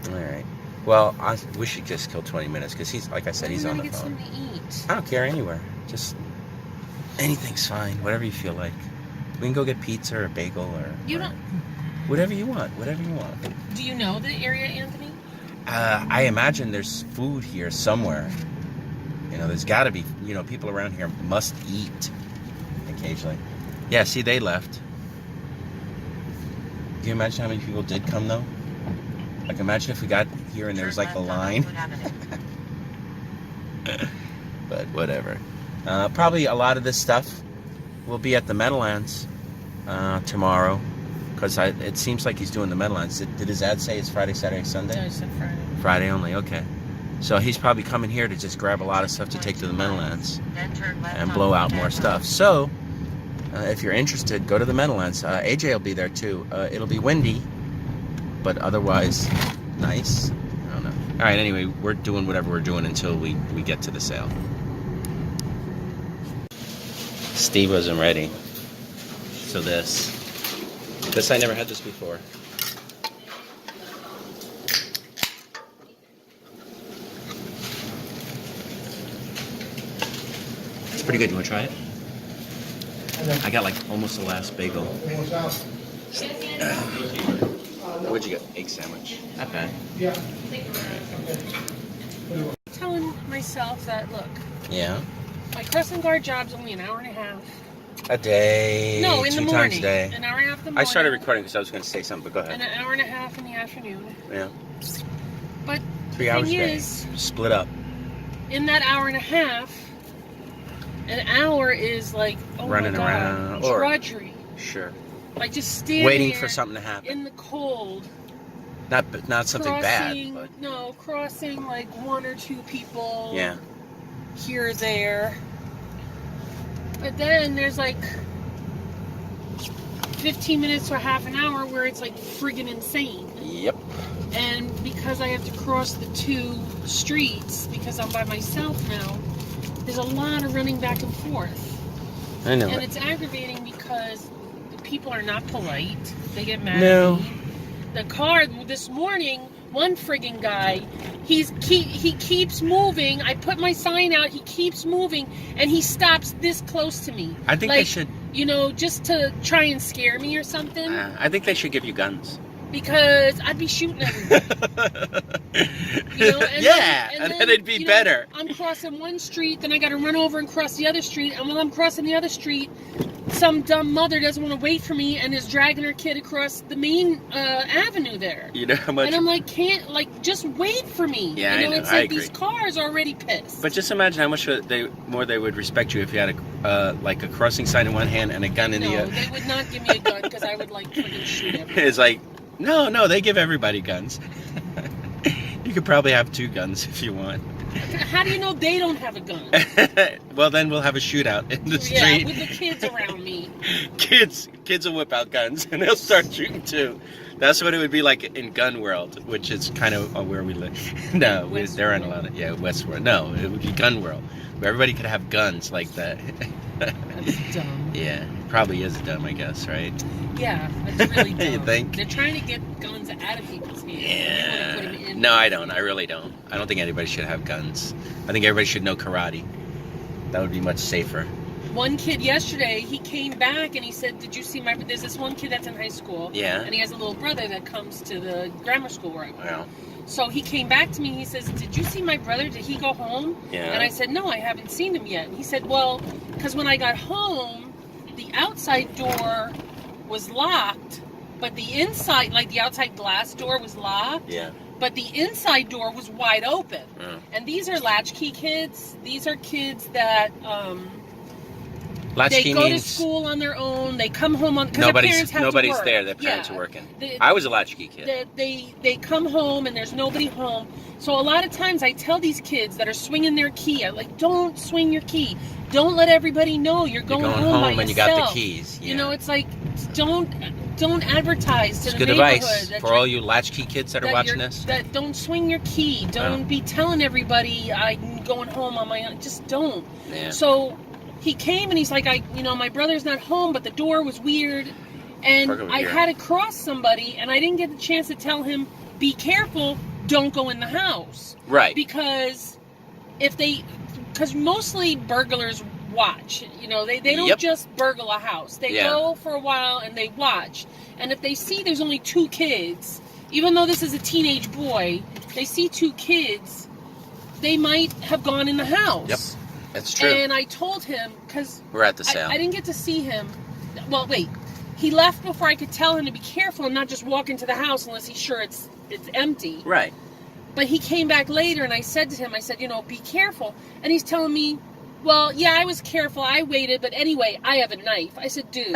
[SPEAKER 1] All right. Well, we should just kill 20 minutes, because he's, like I said, he's on the phone.
[SPEAKER 2] Get something to eat.
[SPEAKER 1] I don't care anywhere. Just anything's fine. Whatever you feel like. We can go get pizza or a bagel or whatever you want. Whatever you want.
[SPEAKER 2] Do you know the area, Anthony?
[SPEAKER 1] I imagine there's food here somewhere. You know, there's got to be. You know, people around here must eat occasionally. Yeah. See, they left. Can you imagine how many people did come though? Like, imagine if we got here and there was like a line. But whatever. Probably a lot of this stuff will be at the Meadowlands tomorrow. Because it seems like he's doing the Meadowlands. Did his ad say it's Friday, Saturday, Sunday?
[SPEAKER 2] No, I said Friday.
[SPEAKER 1] Friday only, okay. So he's probably coming here to just grab a lot of stuff to take to the Meadowlands and blow out more stuff. So, if you're interested, go to the Meadowlands. AJ will be there too. It'll be windy, but otherwise nice. I don't know. All right, anyway, we're doing whatever we're doing until we get to the sale. Steve wasn't ready. So this I never had this before. It's pretty good. You want to try it? I got like almost the last bagel. What'd you get? Egg sandwich. Not bad.
[SPEAKER 2] Telling myself that, look,
[SPEAKER 1] Yeah.
[SPEAKER 2] my crossing guard job's only an hour and a half.
[SPEAKER 1] A day.
[SPEAKER 2] No, in the
[SPEAKER 1] 2
[SPEAKER 2] morning.
[SPEAKER 1] times a day.
[SPEAKER 2] An hour and a half in the morning.
[SPEAKER 1] I started recording because I was going to say something, but go
[SPEAKER 2] And
[SPEAKER 1] ahead.
[SPEAKER 2] an hour and a half in the afternoon.
[SPEAKER 1] Yeah.
[SPEAKER 2] But
[SPEAKER 1] 3
[SPEAKER 2] the
[SPEAKER 1] hours a
[SPEAKER 2] thing
[SPEAKER 1] day.
[SPEAKER 2] is,
[SPEAKER 1] Split up.
[SPEAKER 2] in that hour and a half, an hour is like, oh
[SPEAKER 1] Running
[SPEAKER 2] my God,
[SPEAKER 1] around, or-
[SPEAKER 2] drudgery.
[SPEAKER 1] Sure.
[SPEAKER 2] Like just standing
[SPEAKER 1] Waiting
[SPEAKER 2] there
[SPEAKER 1] for something to happen.
[SPEAKER 2] in the cold.
[SPEAKER 1] Not something bad,
[SPEAKER 2] Crossing,
[SPEAKER 1] but
[SPEAKER 2] no, crossing like 1 or 2 people.
[SPEAKER 1] yeah.
[SPEAKER 2] Here or there. But then there's like 15 minutes to a half an hour where it's like friggin' insane.
[SPEAKER 1] Yep.
[SPEAKER 2] And because I have to cross the 2 streets, because I'm by myself now, there's a lot of running back and forth.
[SPEAKER 1] I know.
[SPEAKER 2] And it's aggravating because the people are not polite. They get mad
[SPEAKER 1] No.
[SPEAKER 2] at me. The car this morning, one friggin' guy, he keeps moving. I put my sign out, he keeps moving, and he stops this close to me.
[SPEAKER 1] I think
[SPEAKER 2] like,
[SPEAKER 1] they should.
[SPEAKER 2] You know, just to try and scare me or something.
[SPEAKER 1] I think they should give you guns.
[SPEAKER 2] Because I'd be shooting everybody. You know,
[SPEAKER 1] Yeah, and then it'd be
[SPEAKER 2] you know,
[SPEAKER 1] better.
[SPEAKER 2] I'm crossing one street, then I got to run over and cross the other street. And while I'm crossing the other street, some dumb mother doesn't want to wait for me and is dragging her kid across the main avenue there.
[SPEAKER 1] You know how much.
[SPEAKER 2] And I'm like, just wait for me.
[SPEAKER 1] Yeah,
[SPEAKER 2] you know,
[SPEAKER 1] I know.
[SPEAKER 2] It's
[SPEAKER 1] I
[SPEAKER 2] like
[SPEAKER 1] agree.
[SPEAKER 2] these cars are already pissed.
[SPEAKER 1] But just imagine how much more they would respect you if you had a crossing sign in one hand and a gun in the
[SPEAKER 2] no,
[SPEAKER 1] other.
[SPEAKER 2] they would not give me a gun because I would like friggin' shoot everybody.
[SPEAKER 1] It's like, no, they give everybody guns. You could probably have 2 guns if you want.
[SPEAKER 2] How do you know they don't have a gun?
[SPEAKER 1] Well, then we'll have a shootout in the
[SPEAKER 2] Yeah,
[SPEAKER 1] street.
[SPEAKER 2] with the kids around me.
[SPEAKER 1] Kids will whip out guns and they'll start shooting too. That's what it would be like in Gun World, which is kind of where we live. No, there aren't a lot of Westworld. No, it would be Gun World, where everybody could have guns like that.
[SPEAKER 2] That's dumb.
[SPEAKER 1] Yeah, probably is dumb, I guess, right?
[SPEAKER 2] Yeah, that's really dumb.
[SPEAKER 1] You think?
[SPEAKER 2] They're trying to get guns out of people's hands.
[SPEAKER 1] Yeah.
[SPEAKER 2] They wanna put 'em in.
[SPEAKER 1] No, I don't. I really don't. I don't think anybody should have guns. I think everybody should know karate. That would be much safer.
[SPEAKER 2] One kid yesterday, he came back and he said, "Did you see my?" There's this one kid that's in high school.
[SPEAKER 1] Yeah.
[SPEAKER 2] And he has a little brother that comes to the grammar school where I go.
[SPEAKER 1] Wow.
[SPEAKER 2] So he came back to me. He says, "Did you see my brother? Did he go home?"
[SPEAKER 1] Yeah.
[SPEAKER 2] And I said, "No, I haven't seen him yet." And he said, "Well, because when I got home, the outside door was locked, but the inside, like the outside glass door, was locked."
[SPEAKER 1] Yeah.
[SPEAKER 2] But the inside door was wide open.
[SPEAKER 1] Mm.
[SPEAKER 2] And these are latchkey kids. These are kids that
[SPEAKER 1] Latchkey
[SPEAKER 2] they go to
[SPEAKER 1] means
[SPEAKER 2] school on their own. They come home on because their parents have to
[SPEAKER 1] nobody's
[SPEAKER 2] work.
[SPEAKER 1] there. Their parents
[SPEAKER 2] Yeah.
[SPEAKER 1] are working.
[SPEAKER 2] They-
[SPEAKER 1] I was a latchkey kid.
[SPEAKER 2] They come home and there's nobody home. So a lot of times I tell these kids that are swinging their key, I'm like, don't swing your key. Don't let everybody know you're going home by
[SPEAKER 1] and you
[SPEAKER 2] yourself.
[SPEAKER 1] got the keys. Yeah.
[SPEAKER 2] You know, it's like don't advertise to
[SPEAKER 1] It's
[SPEAKER 2] the
[SPEAKER 1] good
[SPEAKER 2] neighborhood
[SPEAKER 1] advice
[SPEAKER 2] that
[SPEAKER 1] for
[SPEAKER 2] you're-
[SPEAKER 1] all you latchkey kids that are watching this.
[SPEAKER 2] That don't swing your key. Don't be telling everybody I'm going home on my own. Just don't.
[SPEAKER 1] Yeah.
[SPEAKER 2] So he came and he's like, my brother's not home, but the door was weird, and
[SPEAKER 1] Park over
[SPEAKER 2] I
[SPEAKER 1] here.
[SPEAKER 2] had to cross somebody, and I didn't get the chance to tell him, be careful, don't go in the house.
[SPEAKER 1] Right.
[SPEAKER 2] Because because mostly burglars watch. You know, they don't
[SPEAKER 1] Yep.
[SPEAKER 2] just burgle a house. They
[SPEAKER 1] Yeah.
[SPEAKER 2] go for a while and they watch. And if they see there's only 2 kids, even though this is a teenage boy, they see 2 kids, they might have gone in the house.
[SPEAKER 1] Yep. That's true.
[SPEAKER 2] And I told him, because
[SPEAKER 1] We're at the sale.
[SPEAKER 2] I didn't get to see him. Well, wait. He left before I could tell him to be careful and not just walk into the house unless he's sure it's empty.
[SPEAKER 1] Right.
[SPEAKER 2] But he came back later and I said to him, be careful. And he's telling me, well, yeah, I was careful. I waited. But anyway, I have a knife. I said, dude,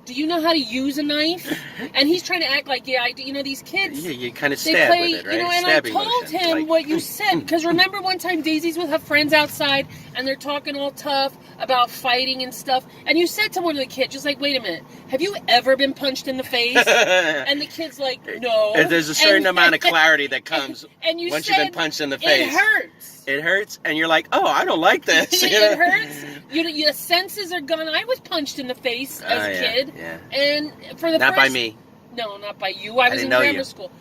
[SPEAKER 2] Do you know how to use a knife? And he's trying to act like, yeah, I do. You know, these kids.
[SPEAKER 1] Yeah, you kind of
[SPEAKER 2] They
[SPEAKER 1] stab
[SPEAKER 2] play,
[SPEAKER 1] with it, right?
[SPEAKER 2] you know, and
[SPEAKER 1] Stabbing
[SPEAKER 2] I told
[SPEAKER 1] motion,
[SPEAKER 2] him
[SPEAKER 1] like-
[SPEAKER 2] what you said. Because remember one time Daisy's with her friends outside and they're talking all tough about fighting and stuff. And you said to one of the kids, just like, wait a minute, have you ever been punched in the face? And the kid's like, no.
[SPEAKER 1] And there's a certain amount of clarity that comes
[SPEAKER 2] and you
[SPEAKER 1] once
[SPEAKER 2] said,
[SPEAKER 1] you've been punched in the face.
[SPEAKER 2] It hurts.
[SPEAKER 1] It hurts, and you're like, oh, I don't like this.
[SPEAKER 2] It hurts. Your senses are gone. I was punched in the face as a kid.
[SPEAKER 1] Yeah.
[SPEAKER 2] And for the
[SPEAKER 1] Not
[SPEAKER 2] first,
[SPEAKER 1] by me.
[SPEAKER 2] No, not by you. I was
[SPEAKER 1] didn't
[SPEAKER 2] in
[SPEAKER 1] know
[SPEAKER 2] grammar
[SPEAKER 1] you.
[SPEAKER 2] school.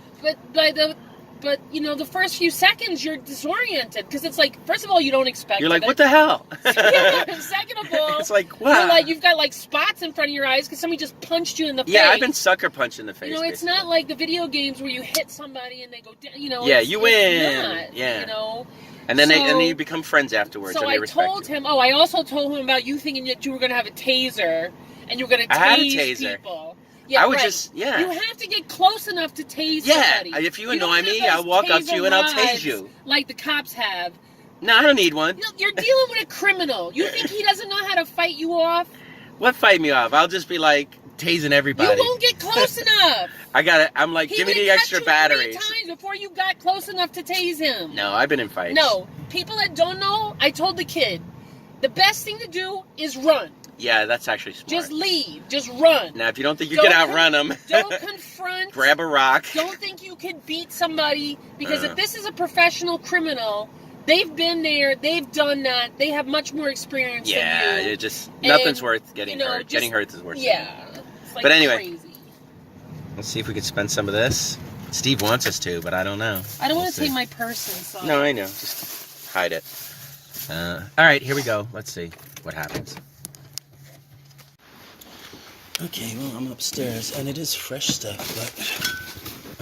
[SPEAKER 2] But you know, the first few seconds you're disoriented because it's like, first of all, you don't expect.
[SPEAKER 1] You're like,
[SPEAKER 2] it.
[SPEAKER 1] what the hell?
[SPEAKER 2] Yeah, second of all,
[SPEAKER 1] It's like, wow.
[SPEAKER 2] you're like you've got like spots in front of your eyes because somebody just punched you in the face.
[SPEAKER 1] Yeah, I've been sucker punched in the face.
[SPEAKER 2] You know, it's
[SPEAKER 1] basically.
[SPEAKER 2] not like the video games where you hit somebody and they go down. You know.
[SPEAKER 1] Yeah,
[SPEAKER 2] it's,
[SPEAKER 1] you
[SPEAKER 2] it's
[SPEAKER 1] win.
[SPEAKER 2] Not,
[SPEAKER 1] Yeah.
[SPEAKER 2] You know.
[SPEAKER 1] And then
[SPEAKER 2] So-
[SPEAKER 1] and then you become friends afterwards,
[SPEAKER 2] So
[SPEAKER 1] and they
[SPEAKER 2] I
[SPEAKER 1] respect
[SPEAKER 2] told
[SPEAKER 1] you.
[SPEAKER 2] him. Oh, I also told him about you thinking that you were going to have a taser and you were going to
[SPEAKER 1] I had a
[SPEAKER 2] tase
[SPEAKER 1] taser.
[SPEAKER 2] people. Yeah,
[SPEAKER 1] I would
[SPEAKER 2] right.
[SPEAKER 1] just, yeah.
[SPEAKER 2] You have to get close enough to tase
[SPEAKER 1] Yeah,
[SPEAKER 2] somebody.
[SPEAKER 1] if you
[SPEAKER 2] don't
[SPEAKER 1] annoy
[SPEAKER 2] have
[SPEAKER 1] me,
[SPEAKER 2] those
[SPEAKER 1] I'll walk up to
[SPEAKER 2] taser
[SPEAKER 1] you and I'll tase
[SPEAKER 2] rods
[SPEAKER 1] you.
[SPEAKER 2] like the cops have.
[SPEAKER 1] No, I don't need one.
[SPEAKER 2] No, you're dealing with a criminal. You think he doesn't know how to fight you off?
[SPEAKER 1] What fight me off? I'll just be like tasing everybody.
[SPEAKER 2] You won't get close enough.
[SPEAKER 1] I got it. I'm like,
[SPEAKER 2] He
[SPEAKER 1] give me
[SPEAKER 2] would've
[SPEAKER 1] the
[SPEAKER 2] cut
[SPEAKER 1] extra
[SPEAKER 2] you 3
[SPEAKER 1] batteries.
[SPEAKER 2] times before you got close enough to tase him.
[SPEAKER 1] No, I've been in fights.
[SPEAKER 2] No, people that don't know, I told the kid, the best thing to do is run.
[SPEAKER 1] Yeah, that's actually smart.
[SPEAKER 2] Just leave. Just run.
[SPEAKER 1] Now, if you don't think you
[SPEAKER 2] Don't
[SPEAKER 1] can outrun them,
[SPEAKER 2] Don't confront.
[SPEAKER 1] grab a rock.
[SPEAKER 2] Don't think you can beat somebody because
[SPEAKER 1] Uh.
[SPEAKER 2] if this is a professional criminal, they've been there, they've done that, they have much more experience
[SPEAKER 1] Yeah,
[SPEAKER 2] than you.
[SPEAKER 1] it just
[SPEAKER 2] And,
[SPEAKER 1] nothing's worth getting
[SPEAKER 2] you know,
[SPEAKER 1] hurt.
[SPEAKER 2] just-
[SPEAKER 1] Getting hurt is worse.
[SPEAKER 2] Yeah. It's like
[SPEAKER 1] But anyway.
[SPEAKER 2] crazy.
[SPEAKER 1] Let's see if we could spend some of this. Steve wants us to, but I don't know.
[SPEAKER 2] I don't
[SPEAKER 1] We'll
[SPEAKER 2] want to
[SPEAKER 1] see.
[SPEAKER 2] take my purse inside.
[SPEAKER 1] No, I know. Just hide it. All right, here we go. Let's see what happens. Okay, well, I'm upstairs, and it is fresh stuff, but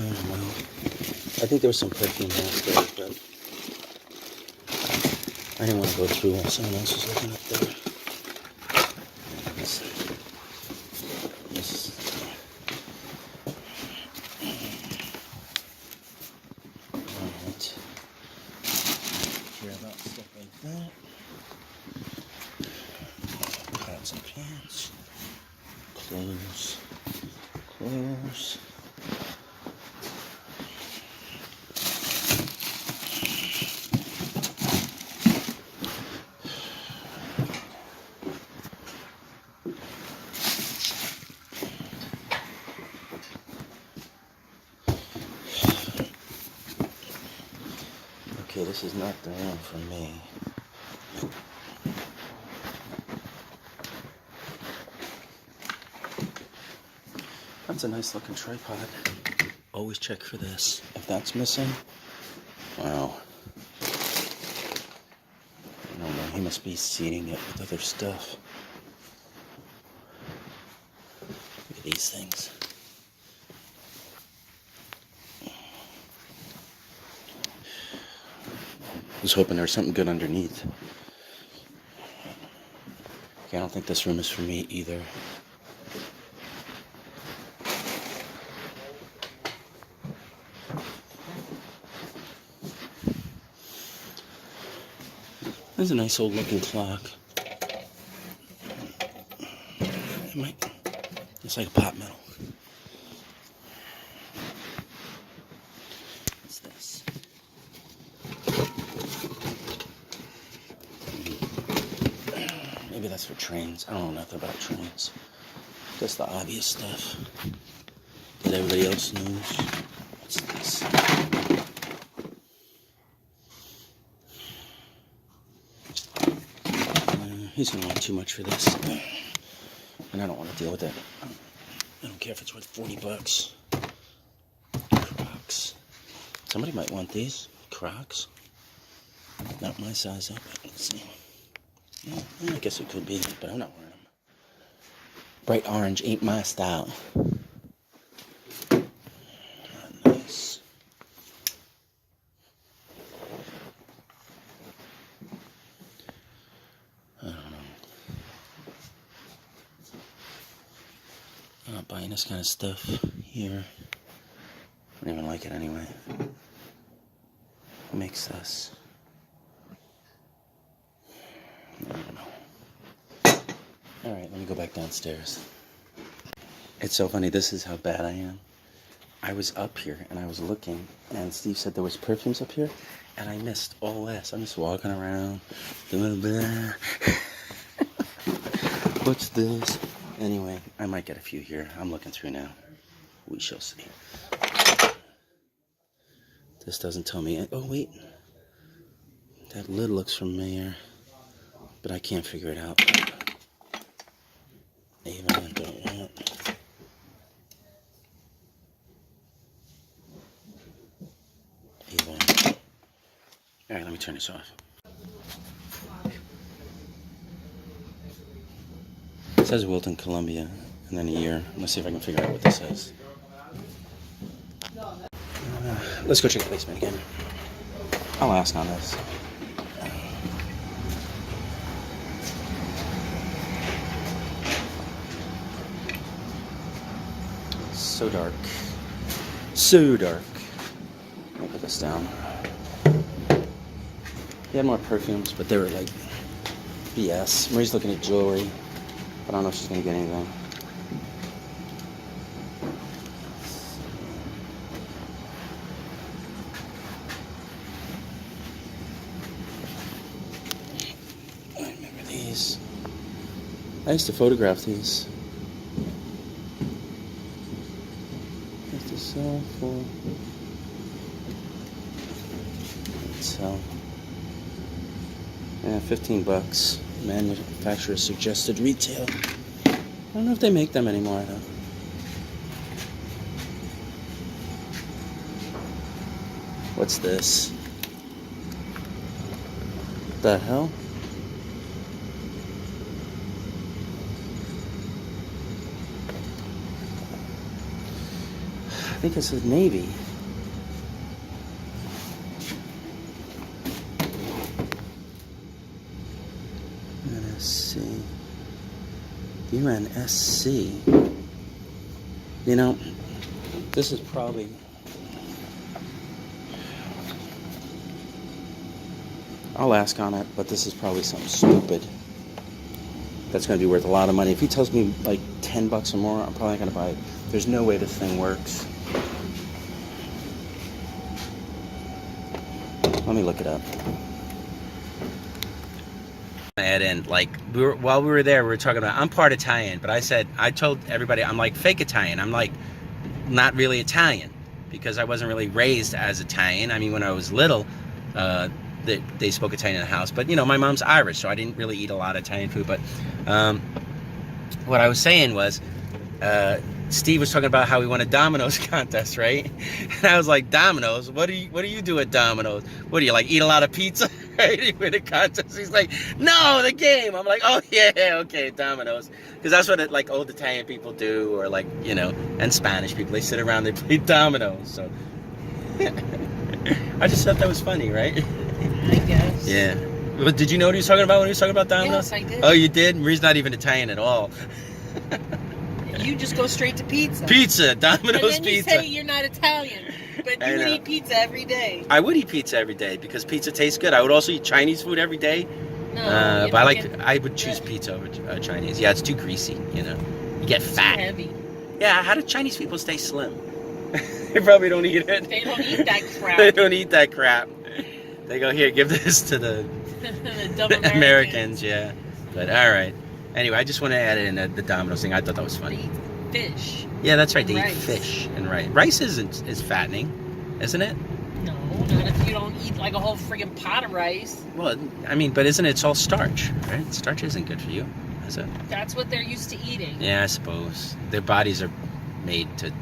[SPEAKER 1] I don't know. I think there was some perfume downstairs, but I didn't want to go through while someone else was looking up there. This Alright. Hear about stuff like that. Pots and pans. Clothes. Clothes. Okay, this is not the room for me. That's a nice looking tripod. Always check for this. If that's missing, wow. I don't know, he must be seating it with other stuff. Look at these things. I was hoping there was something good underneath. Okay, I don't think this room is for me either. There's a nice old looking clock. It might, it's like a pot metal. What's this? Maybe that's for trains. I don't know nothing about trains. Just the obvious stuff that everybody else knows. What's this? He's gonna want too much for this, and I don't want to deal with it. I don't care if it's worth $40. Crocs. Somebody might want these Crocs. Not my size up. Let's see. Yeah, I guess it could be, but I'm not wearing them. Bright orange ain't my style. Nice. I don't know. I'm not buying this kind of stuff here. I don't even like it anyway. What makes this? I don't know. Alright, let me go back downstairs. It's so funny. This is how bad I am. I was up here and I was looking, and Steve said there was perfumes up here, and I missed all this. I'm just walking around, doing blah. What's this? Anyway, I might get a few here. I'm looking through now. We shall see. This doesn't tell me. Oh, wait. That lid looks familiar, but I can't figure it out. Avon, I don't want. Avon. All right, let me turn this off. It says Wilton, Columbia, and then a year. Let's see if I can figure out what this is. Let's go check the basement again. I'll ask on this. So dark. So dark. Let me put this down. He had more perfumes, but they were like BS. Marie's looking at jewelry, but I don't know if she's gonna get anything. I remember these. I used to photograph these. What's this sell for? So, yeah, $15. Manufacturer suggested retail. I don't know if they make them anymore though. What's this? The hell? I think it's a Navy. NSC. UNSC. You know, this is probably. I'll ask on it, but this is probably something stupid. That's going to be worth a lot of money. If he tells me like $10 or more, I'm probably going to buy it. There's no way this thing works. Let me look it up. Add in, like, while we were there, we were talking about, I'm part Italian, but I told everybody, I'm like fake Italian. I'm like not really Italian because I wasn't really raised as Italian. I mean, when I was little, they spoke Italian in the house, but you know, my mom's Irish, so I didn't really eat a lot of Italian food. But what I was saying was, Steve was talking about how he won a Domino's contest, right? And I was like, Domino's? What do you do at Domino's? What do you like, eat a lot of pizza? Right? He win a contest. He's like, no, the game. I'm like, oh yeah, okay, Domino's, because that's what like old Italian people do, or like, you know, and Spanish people. They sit around, they play Domino's. So I just thought that was funny, right?
[SPEAKER 2] I guess.
[SPEAKER 1] Yeah. Well, did you know what he was talking about when he was talking about Domino's?
[SPEAKER 2] Yes, I did.
[SPEAKER 1] Oh, you did? Marie's not even Italian at all.
[SPEAKER 2] You just go straight to pizza.
[SPEAKER 1] Pizza, Domino's
[SPEAKER 2] and then
[SPEAKER 1] pizza.
[SPEAKER 2] You say you're not Italian, but you would eat pizza every day.
[SPEAKER 1] I would eat pizza every day because pizza tastes good. I would also eat Chinese food every day.
[SPEAKER 2] No,
[SPEAKER 1] but I would choose pizza over Chinese. Yeah, it's too greasy, you know. You get fat.
[SPEAKER 2] Too heavy.
[SPEAKER 1] Yeah, how do Chinese people stay slim? They probably don't eat it.
[SPEAKER 2] They don't eat that crap.
[SPEAKER 1] They don't eat that crap. They go, here, give this to the
[SPEAKER 2] Dumb
[SPEAKER 1] Americans, yeah. But all right. Anyway, I just want to add in the Domino's thing. I thought that was funny.
[SPEAKER 2] They eat fish.
[SPEAKER 1] Yeah, that's right.
[SPEAKER 2] And
[SPEAKER 1] They eat
[SPEAKER 2] rice.
[SPEAKER 1] fish and rice. Rice is fattening, isn't it?
[SPEAKER 2] No, not if you don't eat like a whole friggin' pot of rice.
[SPEAKER 1] Well, I mean, but isn't it? It's all starch, right? Starch isn't good for you, is it?
[SPEAKER 2] That's what they're used to eating.
[SPEAKER 1] Yeah, I suppose their bodies are made to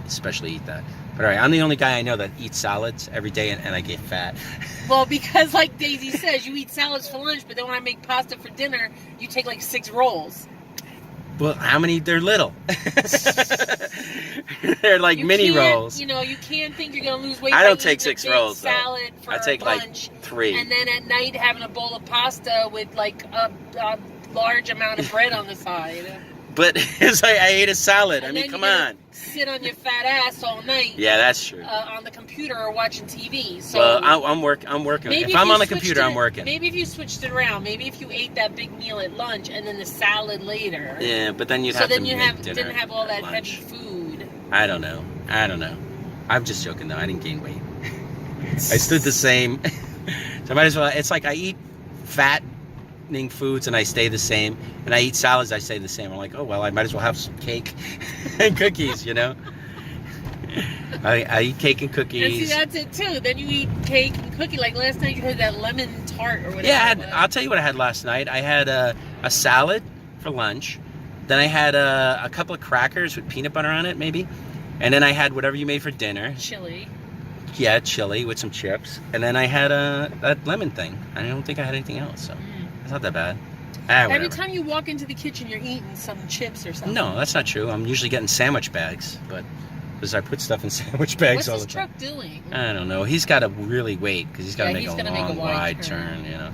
[SPEAKER 1] especially eat that. But all right, I'm the only guy I know that eats salads every day, and I get fat.
[SPEAKER 2] Well, because like Daisy says, you eat salads for lunch, but then when I make pasta for dinner, you take like 6 rolls.
[SPEAKER 1] Well, how many? They're little. They're like mini rolls.
[SPEAKER 2] You know, you can't think you're gonna lose weight.
[SPEAKER 1] I
[SPEAKER 2] by
[SPEAKER 1] don't take
[SPEAKER 2] eating a
[SPEAKER 1] 6
[SPEAKER 2] big
[SPEAKER 1] rolls, though.
[SPEAKER 2] salad for
[SPEAKER 1] I take
[SPEAKER 2] lunch,
[SPEAKER 1] like 3.
[SPEAKER 2] and then at night having a bowl of pasta with like a large amount of bread on the side.
[SPEAKER 1] But it's like I ate a salad.
[SPEAKER 2] And
[SPEAKER 1] I mean,
[SPEAKER 2] then
[SPEAKER 1] come
[SPEAKER 2] you're
[SPEAKER 1] on.
[SPEAKER 2] gonna sit on your fat ass all night.
[SPEAKER 1] Yeah, that's true.
[SPEAKER 2] On the computer or watching TV. So
[SPEAKER 1] Well, I'm working.
[SPEAKER 2] maybe
[SPEAKER 1] If I'm
[SPEAKER 2] you
[SPEAKER 1] on the
[SPEAKER 2] switched
[SPEAKER 1] computer,
[SPEAKER 2] it-
[SPEAKER 1] I'm working.
[SPEAKER 2] Maybe if you switched it around. Maybe if you ate that big meal at lunch and then the salad later.
[SPEAKER 1] Yeah, but then you'd
[SPEAKER 2] So
[SPEAKER 1] have
[SPEAKER 2] then
[SPEAKER 1] to
[SPEAKER 2] you
[SPEAKER 1] make dinner
[SPEAKER 2] didn't have all
[SPEAKER 1] at
[SPEAKER 2] that
[SPEAKER 1] lunch.
[SPEAKER 2] heavy food.
[SPEAKER 1] I don't know. I'm just joking though. I didn't gain weight. I stood the same. So I might as well. It's like I eat fattening foods and I stay the same, and I eat salads, I stay the same. I'm like, oh well, I might as well have some cake and cookies, you know. I eat cake and
[SPEAKER 2] And see,
[SPEAKER 1] cookies.
[SPEAKER 2] that's it too. Then you eat cake and cookie. Like last night, you had that lemon tart or whatever.
[SPEAKER 1] Yeah,
[SPEAKER 2] it was.
[SPEAKER 1] I'll tell you what I had last night. I had a salad for lunch. Then I had a couple of crackers with peanut butter on it, maybe. And then I had whatever you made for dinner.
[SPEAKER 2] Chili.
[SPEAKER 1] Yeah, chili with some chips. And then I had that lemon thing. I don't think I had anything else, so it's not that bad.
[SPEAKER 2] Every
[SPEAKER 1] Whatever.
[SPEAKER 2] time you walk into the kitchen, you're eating some chips or something.
[SPEAKER 1] No, that's not true. I'm usually getting sandwich bags, but because I put stuff in sandwich bags
[SPEAKER 2] What's
[SPEAKER 1] all
[SPEAKER 2] this
[SPEAKER 1] the time.
[SPEAKER 2] truck doing?
[SPEAKER 1] I don't know. He's got to really wait because he's got to
[SPEAKER 2] Yeah,
[SPEAKER 1] make
[SPEAKER 2] he's
[SPEAKER 1] a
[SPEAKER 2] gonna make a
[SPEAKER 1] long,
[SPEAKER 2] wide
[SPEAKER 1] wide
[SPEAKER 2] turn.
[SPEAKER 1] turn. You know.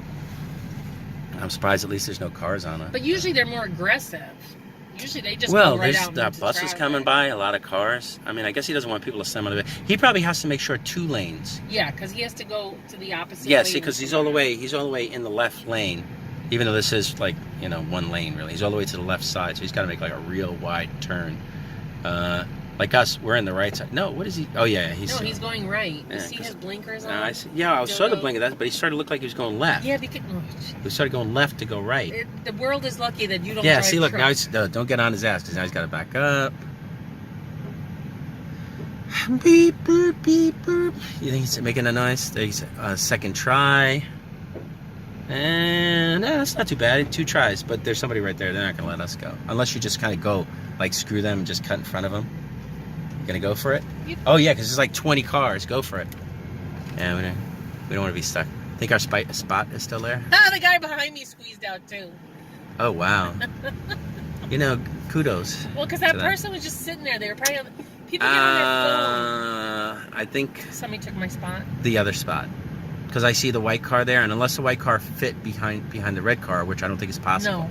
[SPEAKER 1] I'm surprised at least there's no cars on it.
[SPEAKER 2] But usually they're more aggressive. Usually they just
[SPEAKER 1] Well,
[SPEAKER 2] go right
[SPEAKER 1] there's
[SPEAKER 2] out into
[SPEAKER 1] buses
[SPEAKER 2] traffic.
[SPEAKER 1] coming by, a lot of cars. I mean, I guess he doesn't want people to slam on the way. He probably has to make sure 2 lanes.
[SPEAKER 2] Yeah, because he has to go to the opposite.
[SPEAKER 1] Yeah,
[SPEAKER 2] lane
[SPEAKER 1] see, because he's all the way in the left lane, even though this is like 1 lane really. He's all the way to the left side, so he's got to make like a real wide turn. Like us, we're in the right side. No, what is he? Oh yeah,
[SPEAKER 2] No, he's going right. You
[SPEAKER 1] Yeah,
[SPEAKER 2] see
[SPEAKER 1] 'cause-
[SPEAKER 2] his blinkers on?
[SPEAKER 1] I see. Yeah, I saw the
[SPEAKER 2] Dildo.
[SPEAKER 1] blink of that, but he started to look like he was going left.
[SPEAKER 2] Yeah, because
[SPEAKER 1] He started going left to go right.
[SPEAKER 2] the world is lucky that you don't.
[SPEAKER 1] Yeah,
[SPEAKER 2] drive
[SPEAKER 1] see, look, now
[SPEAKER 2] trucks.
[SPEAKER 1] he's, don't get on his ass because now he's got to back up. Beep, boop, beep, boop. You think he's making a noise? There's a second try. And that's not too bad. 2 tries, but there's somebody right there. They're not going to let us go. Unless you just kind of go, like, screw them and just cut in front of them. You going to go for it?
[SPEAKER 2] Yep.
[SPEAKER 1] Oh, yeah, because there's like 20 cars. Go for it. Yeah, we don't want to be stuck. Think our spot is still there?
[SPEAKER 2] Ah, the guy behind me squeezed out too.
[SPEAKER 1] Oh, wow. You know, kudos.
[SPEAKER 2] Well, because that
[SPEAKER 1] to
[SPEAKER 2] person was just sitting there. They were probably on. People get on their phone.
[SPEAKER 1] I think
[SPEAKER 2] Somebody took my spot.
[SPEAKER 1] the other spot. Because I see the white car there, and unless the white car fit behind the red car, which I don't think is possible.
[SPEAKER 2] No.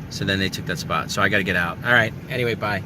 [SPEAKER 1] So then they took that spot. So I got to get out. All right. Anyway, bye.